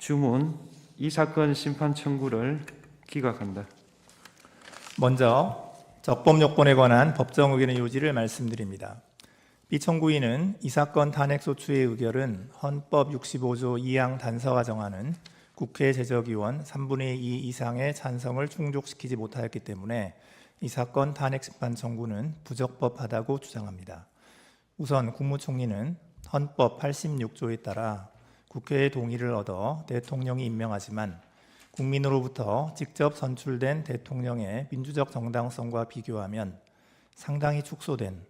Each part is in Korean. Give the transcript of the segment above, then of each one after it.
주문 이 사건 심판 청구를 기각한다. 먼저 적법 요건에 관한 법정 의견의 요지를 말씀드립니다. 피청구인은 이 사건 탄핵소추의 의결은 헌법 65조 2항 단서가 정하는 국회 제적의원 3분의 2 이상의 찬성을 충족시키지 못하였기 때문에 이 사건 탄핵심판 청구는 부적법하다고 주장합니다. 우선 국무총리는 헌법 86조에 따라 국회의 동의를 얻어 대통령이 임명하지만 국민으로부터 직접 선출된 대통령의 민주적 정당성과 비교하면 상당히 축소된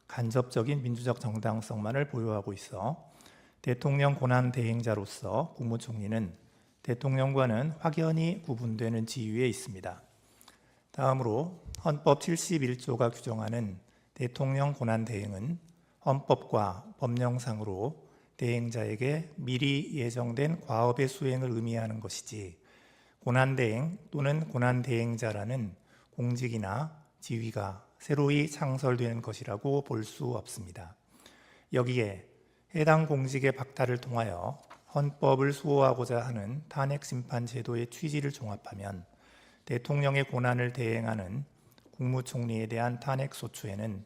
간접적인 민주적 정당성만을 보유하고 있어 대통령 권한 대행자로서 국무총리는 대통령과는 확연히 구분되는 지위에 있습니다. 다음으로 헌법 71조가 규정하는 대통령 권한 대행은 헌법과 법령상으로 대행자에게 미리 예정된 과업의 수행을 의미하는 것이지 권한대행 또는 권한대행자라는 공직이나 지위가 새로이 창설되는 것이라고 볼 수 없습니다. 여기에 해당 공직의 박탈을 통하여 헌법을 수호하고자 하는 탄핵심판 제도의 취지를 종합하면 대통령의 권한을 대행하는 국무총리에 대한 탄핵소추에는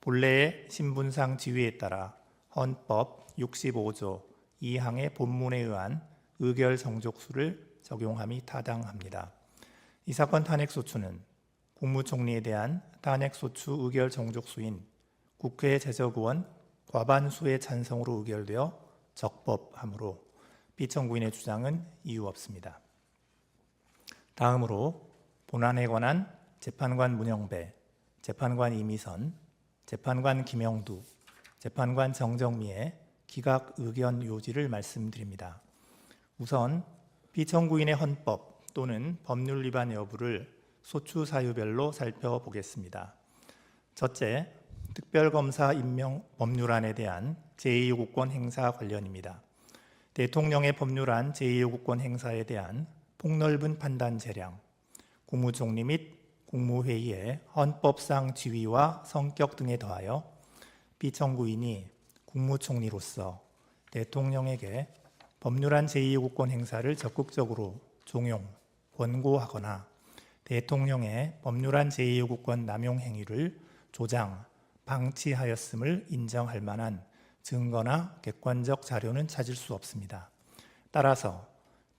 본래의 신분상 지위에 따라 헌법 65조 2항의 본문에 의한 의결 정족수를 적용함이 타당합니다. 이 사건 탄핵소추는 국무총리에 대한 탄핵소추 의결 정족수인 국회 제적의원 과반수의 찬성으로 의결되어 적법하므로 피청구인의 주장은 이유 없습니다. 다음으로 본안에 관한 재판관 문영배, 재판관 이미선, 재판관 김영두, 재판관 정정미의 기각 의견 요지를 말씀드립니다. 우선 피청구인의 헌법 또는 법률 위반 여부를 소추 사유별로 살펴보겠습니다. 첫째, 특별검사 임명 법률안에 대한 제2요구권 행사 관련입니다. 대통령의 법률안 제2요구권 행사에 대한 폭넓은 판단 재량, 국무총리 및 국무회의의 헌법상 지위와 성격 등에 더하여 피청구인이 국무총리로서 대통령에게 법률안 제2요구권 행사를 적극적으로 종용, 권고하거나 대통령의 법률안 제2요구권 남용 행위를 조장, 방치하였음을 인정할 만한 증거나 객관적 자료는 찾을 수 없습니다. 따라서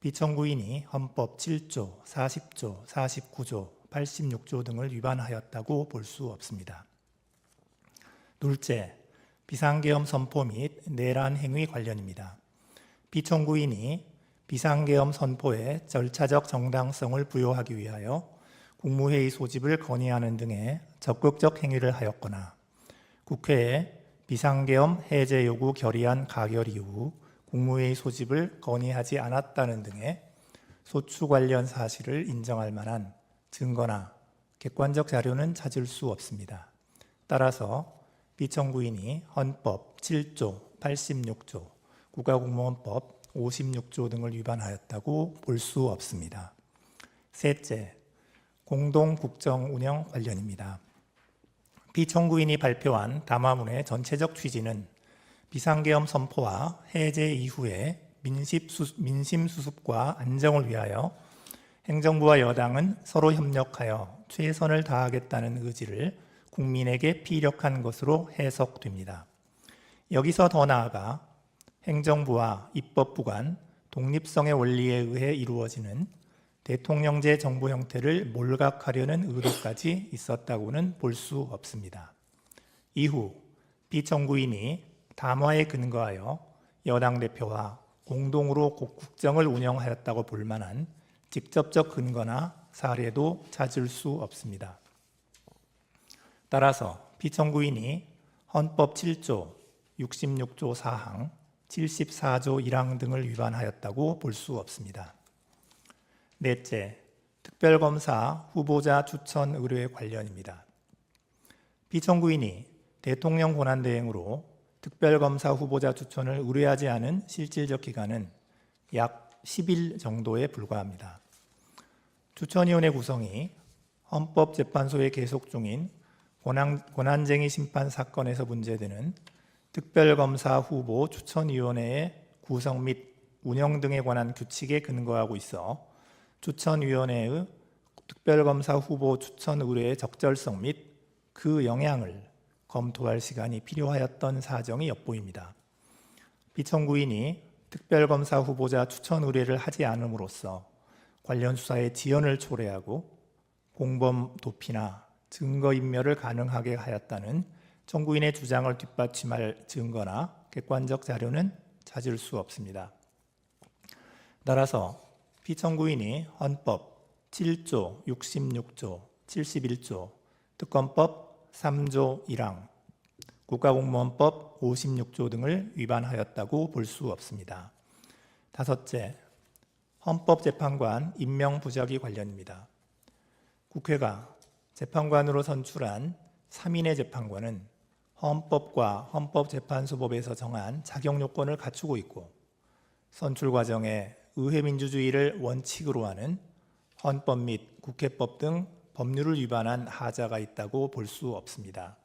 피청구인이 헌법 7조, 40조, 49조, 86조 등을 위반하였다고 볼 수 없습니다. 둘째, 비상계엄 선포 및 내란 행위 관련입니다. 피청구인이 비상계엄 선포에 절차적 정당성을 부여하기 위하여 국무회의 소집을 건의하는 등의 적극적 행위를 하였거나 국회에 비상계엄 해제 요구 결의안 가결 이후 국무회의 소집을 건의하지 않았다는 등의 소추 관련 사실을 인정할 만한 증거나 객관적 자료는 찾을 수 없습니다. 따라서 피청구인이 헌법 7조, 86조, 국가공무원법 56조 등을 위반하였다고 볼 수 없습니다. 셋째, 공동국정운영 관련입니다. 피청구인이 발표한 담화문의 전체적 취지는 비상계엄 선포와 해제 이후에 민심 수습과 안정을 위하여 행정부와 여당은 서로 협력하여 최선을 다하겠다는 의지를 국민에게 피력한 것으로 해석됩니다. 여기서 더 나아가 행정부와 입법부 간 독립성의 원리에 의해 이루어지는 대통령제 정부 형태를 몰각하려는 의도까지 있었다고는 볼 수 없습니다. 이후 피청구인이 담화에 근거하여 여당 대표와 공동으로 국정을 운영하였다고 볼 만한 직접적 근거나 사례도 찾을 수 없습니다. 따라서 피청구인이 헌법 7조, 66조 4항, 74조 1항 등을 위반하였다고 볼 수 없습니다. 넷째, 특별검사 후보자 추천 의뢰 관련입니다. 피청구인이 대통령 권한대행으로 특별검사 후보자 추천을 의뢰하지 않은 실질적 기간은 약 10일 정도에 불과합니다. 추천위원회 구성이 헌법재판소에 계속 중인 권한쟁의 심판 사건에서 문제되는 특별검사 후보 추천위원회의 구성 및 운영 등에 관한 규칙에 근거하고 있어 추천위원회의 특별검사 후보 추천 의뢰의 적절성 및 그 영향을 검토할 시간이 필요하였던 사정이 엿보입니다. 피청구인이 특별검사 후보자 추천 의뢰를 하지 않음으로써 관련 수사의 지연을 초래하고 공범 도피나 증거인멸을 가능하게 하였다는 청구인의 주장을 뒷받침할 증거나 객관적 자료는 찾을 수 없습니다. 따라서 피청구인이 헌법 7조, 66조, 71조, 특검법 3조 1항, 국가공무원법 56조 등을 위반하였다고 볼 수 없습니다. 다섯째, 헌법재판관 임명 부작위 관련입니다. 국회가 재판관으로 선출한 3인의 재판관은 헌법과 헌법재판소법에서 정한 자격 요건을 갖추고 있고 선출 과정에 의회민주주의를 원칙으로 하는 헌법 및 국회법 등 법률을 위반한 하자가 있다고 볼 수 없습니다.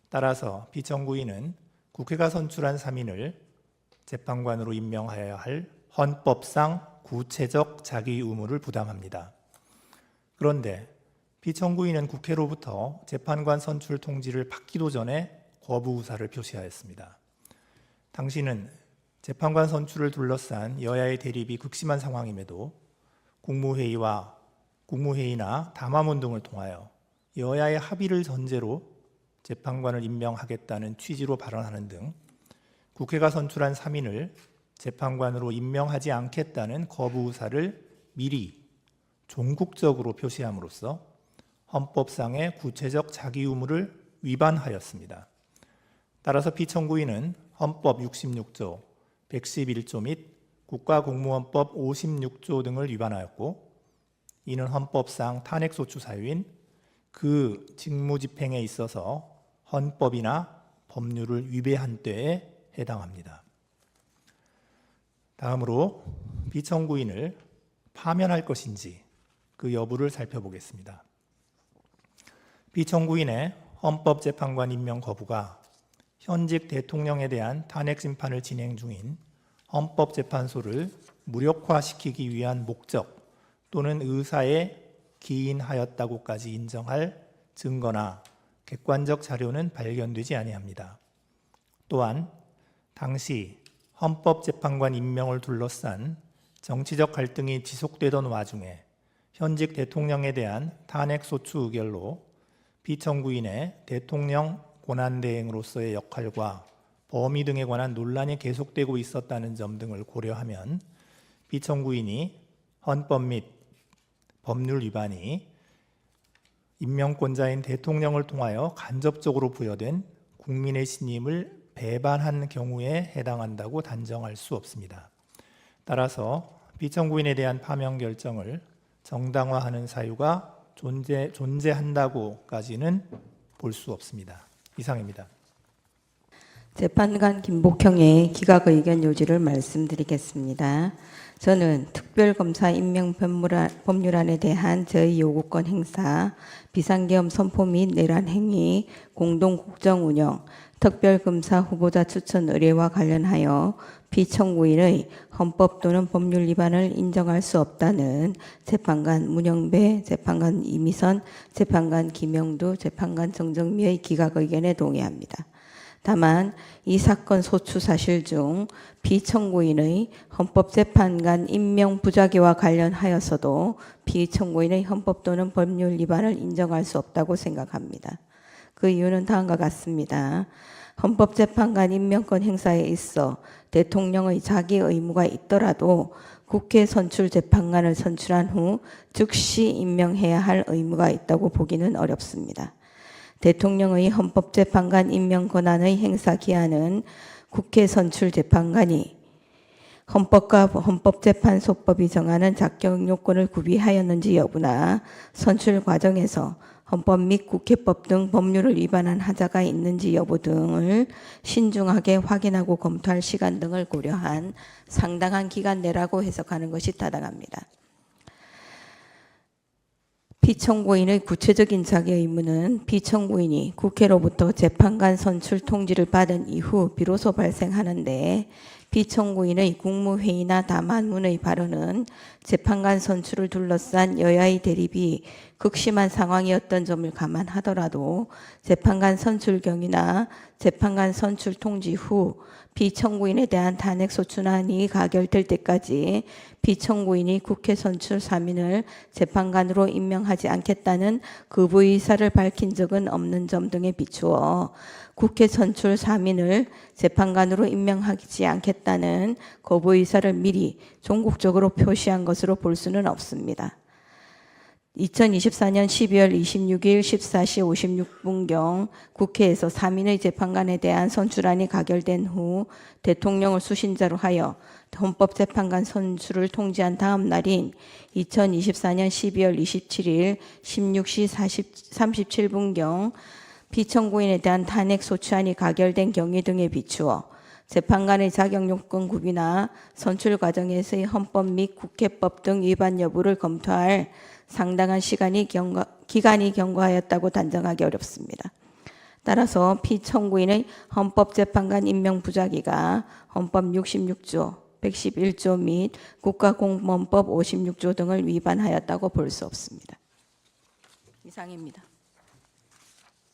따라서 피청구인은 국회가 선출한 3인을 재판관으로 임명하여야 할 헌법상 구체적 자기 의무를 부담합니다. 그런데 피청구인은 국회로부터 재판관 선출 통지를 받기도 전에 거부 의사를 표시하였습니다. 당시는 재판관 선출을 둘러싼 여야의 대립이 극심한 상황임에도 국무회의나 담화문 등을 통하여 여야의 합의를 전제로 재판관을 임명하겠다는 취지로 발언하는 등 국회가 선출한 3인을 재판관으로 임명하지 않겠다는 거부 의사를 미리 종국적으로 표시함으로써 헌법상의 구체적 자기 의무를 위반하였습니다. 따라서 피청구인은 헌법 66조, 111조 및 국가공무원법 56조 등을 위반하였고 이는 헌법상 탄핵소추 사유인 그 직무집행에 있어서 헌법이나 법률을 위배한 때에 해당합니다. 다음으로 피청구인을 파면할 것인지 그 여부를 살펴보겠습니다. 피청구인의 헌법재판관 임명 거부가 현직 대통령에 대한 탄핵 심판을 진행 중인 헌법재판소를 무력화시키기 위한 목적 또는 의사에 기인하였다고까지 인정할 증거나 객관적 자료는 발견되지 아니합니다. 또한 당시 헌법재판관 임명을 둘러싼 정치적 갈등이 지속되던 와중에 현직 대통령에 대한 탄핵소추 의결로 피청구인의 대통령 권한대행으로서의 역할과 범위 등에 관한 논란이 계속되고 있었다는 점 등을 고려하면 피청구인이 헌법 및 법률 위반이 임명권자인 대통령을 통하여 간접적으로 부여된 국민의 신임을 배반한 경우에 해당한다고 단정할 수 없습니다. 따라서 피청구인에 대한 파면 결정을 정당화하는 사유가 존재한다고까지는 볼 수 없습니다. 이상입니다. 재판관 김복형의 기각 의견 요지를 말씀드리겠습니다. 저는 특별검사 임명 법률안에 대한 저희 요구권 행사, 비상계엄 선포 및 내란 행위, 공동국정 운영, 특별검사 후보자 추천 의뢰와 관련하여 피청구인의 헌법 또는 법률 위반을 인정할 수 없다는 재판관 문영배, 재판관 이미선, 재판관 김영두, 재판관 정정미의 기각 의견에 동의합니다. 다만 이 사건 소추 사실 중 피청구인의 헌법재판관 임명 부작위와 관련하여서도 피청구인의 헌법 또는 법률 위반을 인정할 수 없다고 생각합니다. 그 이유는 다음과 같습니다. 헌법재판관 임명권 행사에 있어 대통령의 자기 의무가 있더라도 국회 선출 재판관을 선출한 후 즉시 임명해야 할 의무가 있다고 보기는 어렵습니다. 대통령의 헌법재판관 임명 권한의 행사 기한은 국회 선출 재판관이 헌법과 헌법재판소법이 정하는 자격 요건을 구비하였는지 여부나 선출 과정에서 헌법 및 국회법 등 법률을 위반한 하자가 있는지 여부 등을 신중하게 확인하고 검토할 시간 등을 고려한 상당한 기간 내라고 해석하는 것이 타당합니다. 피청구인의 구체적인 자기 의무는 피청구인이 국회로부터 재판관 선출 통지를 받은 이후 비로소 발생하는데 피청구인의 국무회의나 담화문의 발언은 재판관 선출을 둘러싼 여야의 대립이 극심한 상황이었던 점을 감안하더라도 재판관 선출 경위나 재판관 선출 통지 후 피청구인에 대한 탄핵 소추안이 가결될 때까지 피청구인이 국회 선출 3인을 재판관으로 임명하지 않겠다는 거부 의사를 밝힌 적은 없는 점 등에 비추어 국회 선출 3인을 재판관으로 임명하지 않겠다는 거부 의사를 미리 종국적으로 표시한 것으로 볼 수는 없습니다. 2024년 12월 26일 14시 56분경 국회에서 3인의 재판관에 대한 선출안이 가결된 후 대통령을 수신자로 하여 헌법재판관 선출을 통지한 다음 날인 2024년 12월 27일 16시 37분경 피청구인에 대한 탄핵 소추안이 가결된 경위 등에 비추어 재판관의 자격요건 구비나 선출 과정에서의 헌법 및 국회법 등 위반 여부를 검토할 상당한 기간이 경과하였다고 단정하기 어렵습니다. 따라서 피청구인의 헌법재판관 임명 부작위가 헌법 66조, 111조 및 국가공무원법 56조 등을 위반하였다고 볼 수 없습니다. 이상입니다.